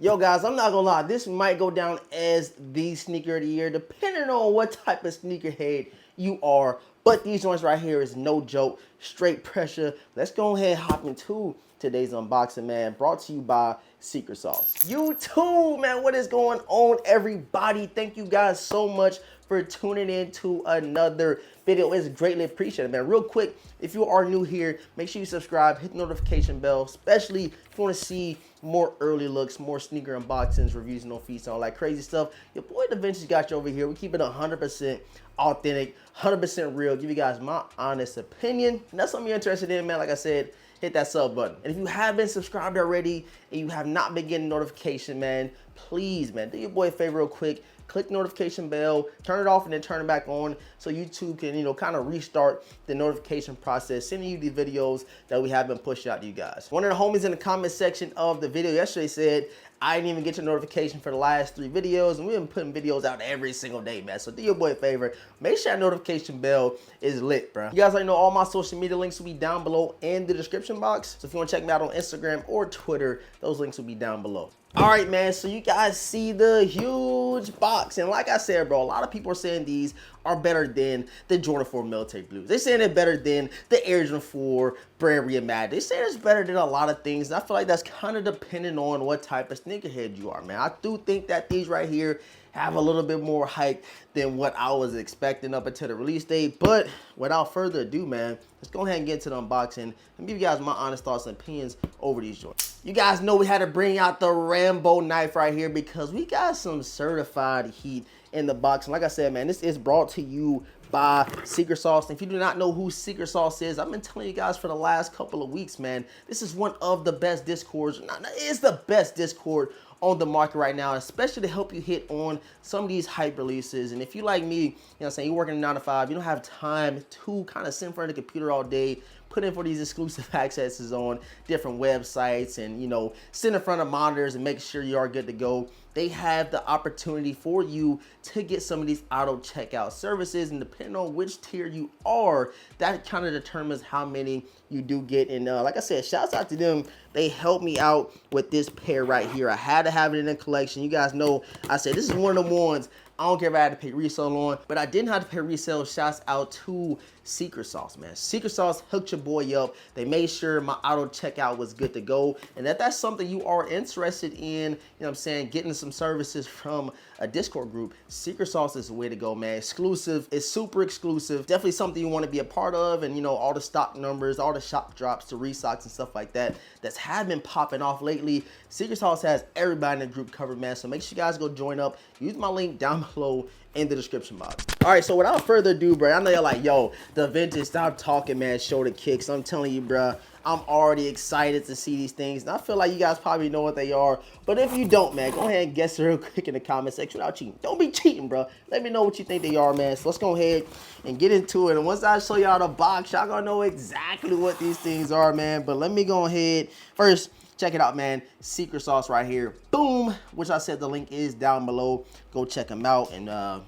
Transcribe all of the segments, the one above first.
Yo guys, I'm not gonna lie, this might go down as the sneaker of the year, depending on what type of sneakerhead you are. But these joints right here is no joke, straight pressure. Let's go ahead and hop into today's unboxing, man. Brought to you by Secret Sauce. YouTube, man, what is going on, everybody? Thank you guys so much for tuning in to another video. It's greatly appreciated, man. Real quick, if you are new here, make sure you subscribe, hit the notification bell, especially if you want to see more early looks, more sneaker unboxings, reviews, no fees, all that crazy stuff. Your boy DeVintage got you over here. We keep it 100% authentic, 100% real. Give you guys my honest opinion. And that's something you're interested in, man. Like I said, hit that sub button. And if you have been subscribed already and you have not been getting notification, man, please, man, do your boy a favor real quick. Click the notification bell, turn it off, and then turn it back on so YouTube can, kind of restart the notification process, sending you the videos that we have been pushing out to you guys. One of the homies in the comment section of the video yesterday said, I didn't even get your notification for the last 3 videos, and we've been putting videos out every single day, man. So do your boy a favor, make sure that notification bell is lit, bro. You guys already know all my social media links will be down below in the description box. So if you want to check me out on Instagram or Twitter, those links will be down below. All right, man, so you guys see the huge box. And like I said, bro, a lot of people are saying these are better than the Jordan 4 Military Blues. They're saying they're better than the Air Jordan 4 Brand Reimagined. They're saying it's better than a lot of things. And I feel like that's kind of depending on what type of sneakerhead you are, man. I do think that these right here have a little bit more hype than what I was expecting up until the release date. But without further ado, man, let's go ahead and get into the unboxing and give you guys my honest thoughts and opinions over these joints. You guys know we had to bring out the Rambo knife right here because we got some certified heat in the box. And like I said, man, this is brought to you by Secret Sauce. And if you do not know who Secret Sauce is, I've been telling you guys for the last couple of weeks, man. This is one of the best Discords. It's the best Discord on the market right now, especially to help you hit on some of these hype releases. And if you like me, you know what I'm saying, you're working a 9 to 5, you don't have time to kind of sit in front of the computer all day, put in for these exclusive accesses on different websites and, sit in front of monitors and make sure you are good to go. They have the opportunity for you to get some of these auto checkout services, and depending on which tier you are, that kind of determines how many you do get. And like I said, shouts out to them. They helped me out with this pair right here. I had to have it in the collection. You guys know I said this is one of them ones I don't care if I had to pay resale on, but I didn't have to pay resale. Shouts out to Secret Sauce, man. Secret Sauce hooked your boy up. They made sure my auto checkout was good to go. And that's something you are interested in, getting some services from a Discord group, Secret Sauce is the way to go, man. Exclusive. It's super exclusive. Definitely something you want to be a part of. And, all the stock numbers, all the shop drops, the restocks and stuff like that have been popping off lately. Secret Sauce has everybody in the group covered, man. So make sure you guys go join up. Use my link down below in the description box. All right, so without further ado, bro, I know you're like, yo, DeVintage, stop talking, man, show the kicks. I'm telling you, bro, I'm already excited to see these things. And I feel like you guys probably know what they are. But if you don't, man, go ahead and guess real quick in the comment section without cheating. Don't be cheating, bro. Let me know what you think they are, man. So let's go ahead and get into it. And once I show y'all the box, y'all gonna know exactly what these things are, man. But let me go ahead. First, check it out, man. Secret Sauce right here. Boom. Which I said the link is down below. Go check them out. And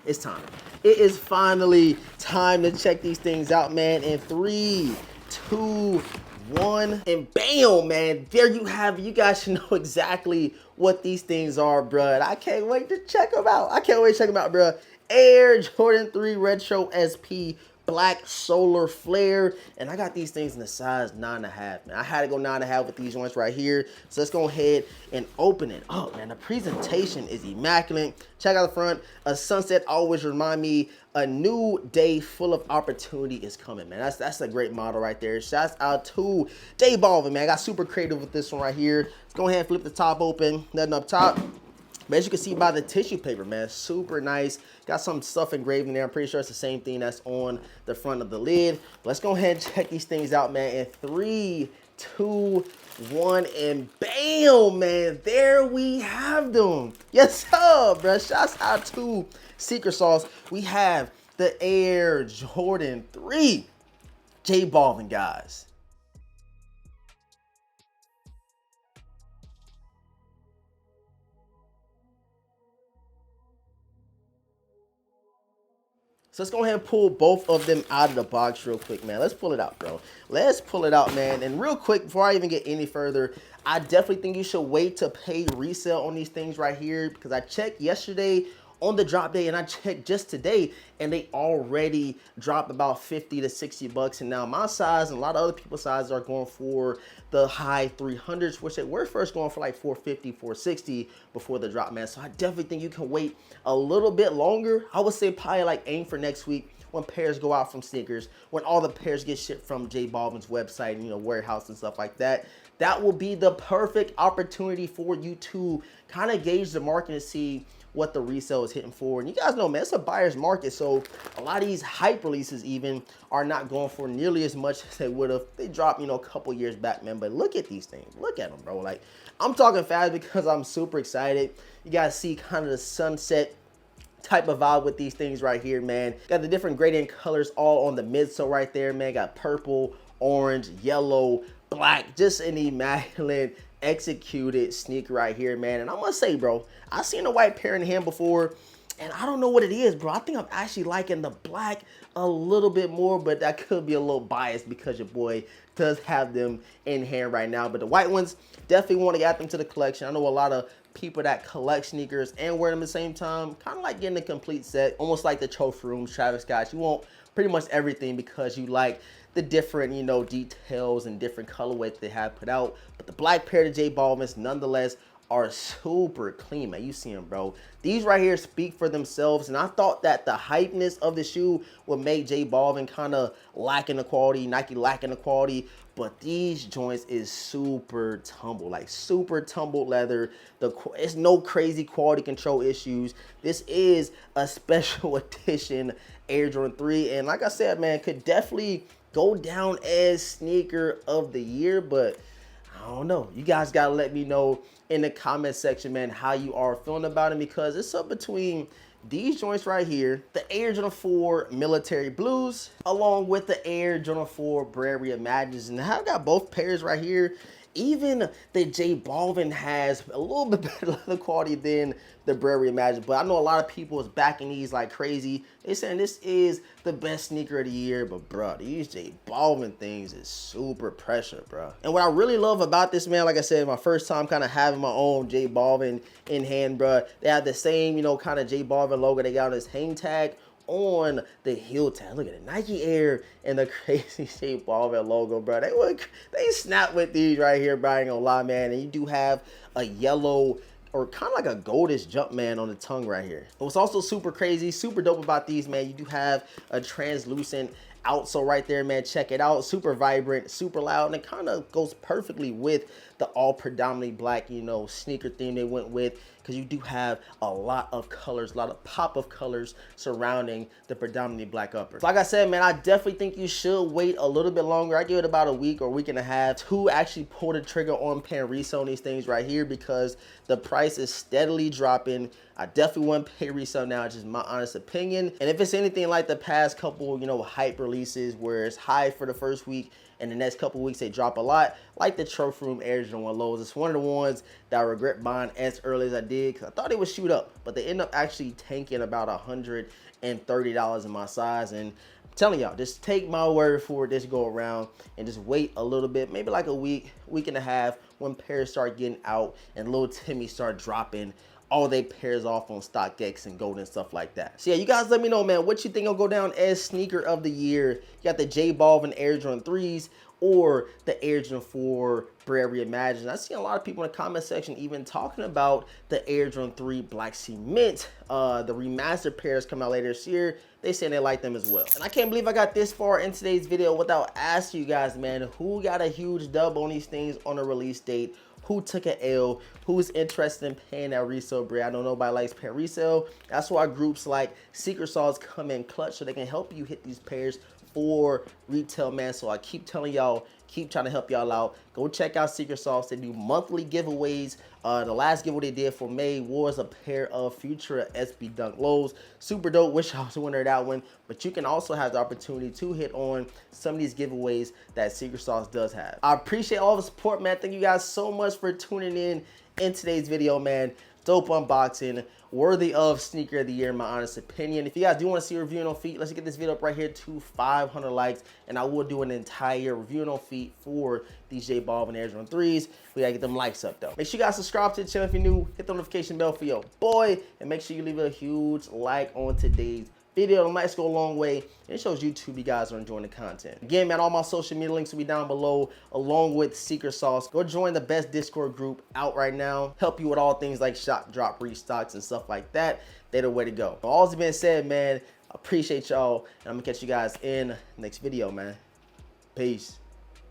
it's time. It is finally time to check these things out, man. In 3, 2, 1, and bam, man. There you have it. You guys should know exactly what these things are, bruh. I can't wait to check them out. Bruh. Air Jordan 3 Retro SP Black Solar Flare, and I got these things in the size 9.5, man. I had to go 9.5 with these joints right here. So let's go ahead and open it. Oh man, the presentation is immaculate. Check out the front. A sunset always remind me a new day full of opportunity is coming, man. That's a great motto right there. Shouts out to J Balvin, man. I got super creative with this one right here. Let's go ahead and flip the top open. Nothing up top. But as you can see by the tissue paper, man, super nice. Got some stuff engraved in there. I'm pretty sure it's the same thing that's on the front of the lid. Let's go ahead and check these things out, man. In 3, 2, 1, and bam, man. There we have them. Yes, sir, bro. Shouts out to Secret Sauce. We have the Air Jordan 3 J Balvin, guys. So let's go ahead and pull both of them out of the box real quick, man. Let's pull it out, bro. Let's pull it out, man. And real quick, before I even get any further, I definitely think you should wait to pay resale on these things right here, because I checked yesterday on the drop day and I checked just today and they already dropped about 50 to 60 bucks. And now my size and a lot of other people's sizes are going for the high 300s, which they were first going for like 450, 460 before the drop, man. So I definitely think you can wait a little bit longer. I would say probably like aim for next week, when pairs go out from sneakers, when all the pairs get shipped from J Balvin's website and, you know, warehouse and stuff like that. That will be the perfect opportunity for you to kind of gauge the market and see what the resale is hitting for. And you guys know, man, it's a buyer's market, so a lot of these hype releases even are not going for nearly as much as they would have. They dropped, you know, a couple years back, man. But look at these things. Look at them, bro. Like, I'm talking fast because I'm super excited. You guys see kind of the sunset type of vibe with these things right here, man. Got the different gradient colors all on the midsole right there, man. Got purple, orange, yellow, black. Just an immaculate executed sneaker right here, man. And I must say, bro, I've seen a white pair in hand before, and I don't know what it is, bro. I think I'm actually liking the black a little bit more, but that could be a little biased because your boy does have them in hand right now. But the white ones, definitely want to add them to the collection. I know a lot of people that collect sneakers and wear them at the same time, kind of like getting a complete set, almost like the trophy rooms, Travis Scott. You want pretty much everything because you like the different, you know, details and different colorways they have put out. But the black pair of J Balvin's nonetheless are super clean, man. You see them, bro. These right here speak for themselves, and I thought that the hypeness of the shoe would make J Balvin kind of lacking the quality, Nike lacking the quality, but these joints is super tumble, like super tumbled leather. It's no crazy quality control issues. This is a special edition Air Jordan 3, and like I said, man, could definitely go down as sneaker of the year, but I don't know. You guys gotta let me know in the comment section, man, how you are feeling about it, because it's up between these joints right here, the Air Jordan 4 Military Blues, along with the Air Jordan 4 Brand Reimagined. And I've got both pairs right here. Even the J Balvin has a little bit better leather quality than the Brand Reimagined, but I know a lot of people is backing these like crazy. They saying this is the best sneaker of the year, but bro, these J Balvin things is super pressure, bro. And what I really love about this, man, like I said, my first time kind of having my own J Balvin in hand, bro. They have the same, you know, kind of J Balvin logo they got on his hang tag on the heel tag. Look at it, Nike Air and the crazy J Balvin logo, bro. They snap with these right here, bro. I ain't gonna lie, man. And you do have a yellow or kind of like a goldish Jumpman on the tongue right here. What's also super crazy, super dope about these, man, you do have a translucent outsole right there, man. Check it out. Super vibrant, super loud, and it kind of goes perfectly with the all predominantly black, you know, sneaker theme they went with, because you do have a lot of colors, a lot of pop of colors surrounding the predominantly black upper. So like I said, man, I definitely think you should wait a little bit longer. I give it about a week or week and a half to actually pull the trigger on paying resale on these things right here, because the price is steadily dropping. I definitely wouldn't pay resale now, just my honest opinion. And if it's anything like the past couple, you know, hype releases where it's high for the first week and the next couple weeks they drop a lot, like the Trophy Room Air Jordan 1 lows. It's one of the ones that I regret buying as early as I did, because I thought it would shoot up, but they end up actually tanking about $130 in my size. And I'm telling y'all, just take my word for it this go around and just wait a little bit, maybe like a week, week and a half, when pairs start getting out and little Timmy start dropping all they pairs off on StockX and Gold and stuff like that. So yeah, you guys let me know, man, what you think will go down as sneaker of the year. You got the J Balvin Air Jordan 3s or the Air Jordan 4 Brand Reimagined. I've seen a lot of people in the comment section even talking about the Air Jordan 3 Black Cement. The remastered pairs come out later this year. They say they like them as well. And I can't believe I got this far in today's video without asking you guys, man, who got a huge dub on these things on a release date? Who took an L? Who's interested in paying that resale bread? I know nobody likes paying resale. That's why groups like Secret Sauce come in clutch, so they can help you hit these pairs for retail, man. So I keep telling y'all, keep trying to help y'all out. Go check out Secret Sauce. They do monthly giveaways. The last giveaway they did for May was a pair of Futura SB Dunk Lows. Super dope. Wish I was the winner of that one. But you can also have the opportunity to hit on some of these giveaways that Secret Sauce does have. I appreciate all the support, man. Thank you guys so much for tuning in today's video, man. Dope unboxing, worthy of sneaker of the year in my honest opinion. If you guys do want to see a review on feet, let's get this video up right here to 500 likes, and I will do an entire review on feet for these J Balvin Air Jordan 3s. We gotta get them likes up though. Make sure you guys subscribe to the channel if you're new, hit the notification bell for your boy, and make sure you leave a huge like on today's video. The likes go a long way, and it shows YouTube you guys are enjoying the content. Again, man, all my social media links will be down below, along with Secret Sauce. Go join the best Discord group out right now. Help you with all things like shop, drop, restocks, and stuff like that. They're the way to go. All that's been said, man, I appreciate y'all, and I'm gonna catch you guys in the next video, man. Peace.